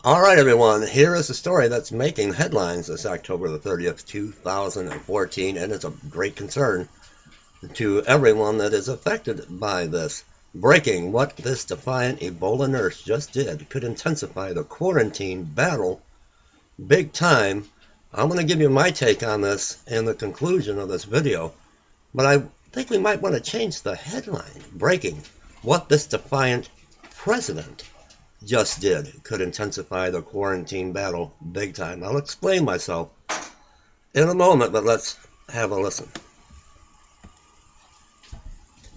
All right, everyone, here is the story that's making headlines this October the 30th, 2014, and it's a great concern to everyone that is affected by this. Breaking: what this defiant Ebola nurse just did could intensify the quarantine battle big time. I'm going to give you my take on this in the conclusion of this video, but I think we might want to change the headline. Breaking: what this defiant president just did could intensify the quarantine battle big time. I'll explain myself in a moment, but let's have a listen.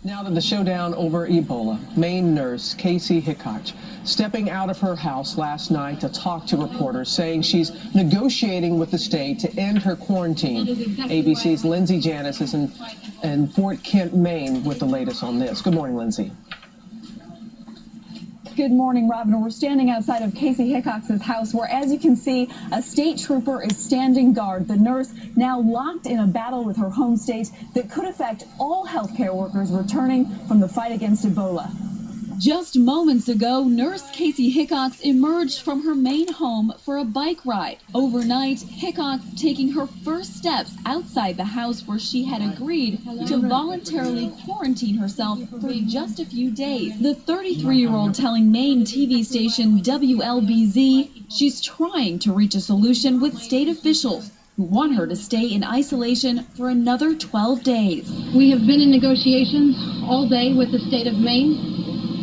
Now to the showdown over Ebola. Maine nurse Casey Hickox stepping out of her house last night to talk to reporters, saying she's negotiating with the state to end her quarantine. ABC's Lindsay Janis is in Fort Kent, Maine with the latest on this. Good morning, Lindsay. Good morning, Robin. We're standing outside of Casey Hickox's house where, as you can see, a state trooper is standing guard. The nurse now locked in a battle with her home state that could affect all healthcare workers returning from the fight against Ebola. Just moments ago, Nurse Casey Hickox emerged from her Maine home for a bike ride. Overnight, Hickox taking her first steps outside the house where she had agreed to voluntarily quarantine herself for just a few days. The 33-year-old telling Maine TV station WLBZ she's trying to reach a solution with state officials who want her to stay in isolation for another 12 days. We have been in negotiations all day with the state of Maine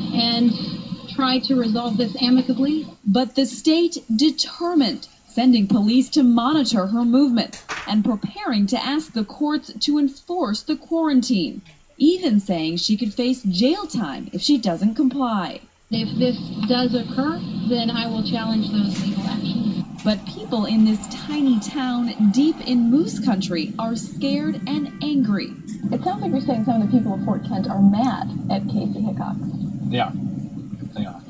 and try to resolve this amicably. But the state determined, sending police to monitor her movement and preparing to ask the courts to enforce the quarantine, even saying she could face jail time if she doesn't comply. If this does occur, then I will challenge those legal actions. But people in this tiny town deep in moose country are scared and angry. It sounds like you're saying some of the people of Fort Kent are mad at Casey Hickox. Yeah, they are.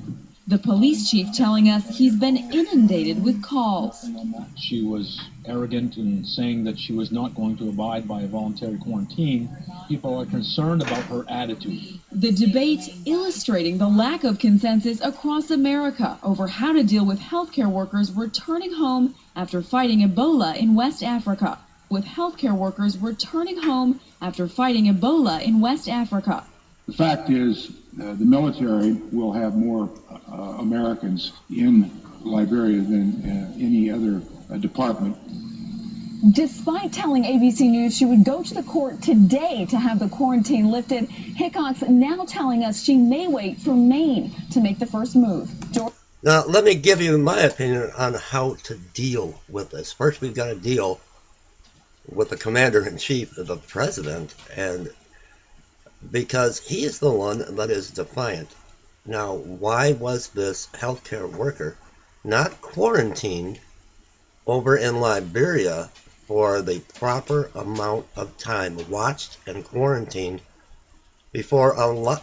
The police chief telling us he's been inundated with calls. She was arrogant in saying that she was not going to abide by a voluntary quarantine. People are concerned about her attitude. The debate illustrating the lack of consensus across America over how to deal with healthcare workers returning home after fighting Ebola in West Africa. With healthcare workers returning home after fighting Ebola in West Africa. The fact is, the military will have more Americans in Liberia than any other department. Despite telling ABC News she would go to the court today to have the quarantine lifted, Hickox now telling us she may wait for Maine to make the first move. Now, let me give you my opinion on how to deal with this. First, we've got to deal with the commander-in-chief, the president, and because he is the one that is defiant. Now, why was this healthcare worker not quarantined over in Liberia for the proper amount of time, watched and quarantined before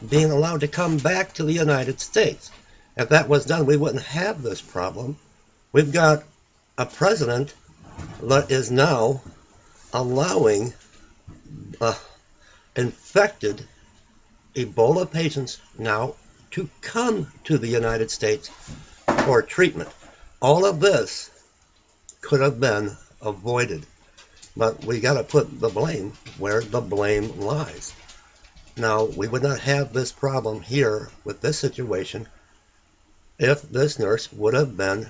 being allowed to come back to the United States? If that was done, we wouldn't have this problem. We've got a president that is now allowing infected Ebola patients now to come to the United States for treatment. All of this could have been avoided, but we got to put the blame where the blame lies. Now, we would not have this problem here with this situation if this nurse would have been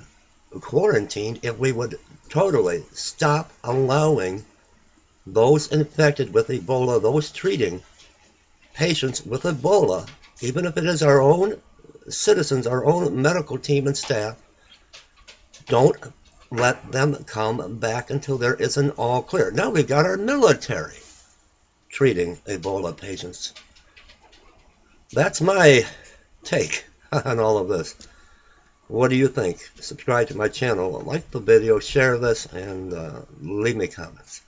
quarantined, if we would totally stop allowing those infected with Ebola, those treating patients with Ebola, even if it is our own citizens, our own medical team and staff, don't let them come back until there is an all clear. Now we've got our military treating Ebola patients. That's my take on all of this. What do you think? Subscribe to my channel, like the video, share this, and leave me comments.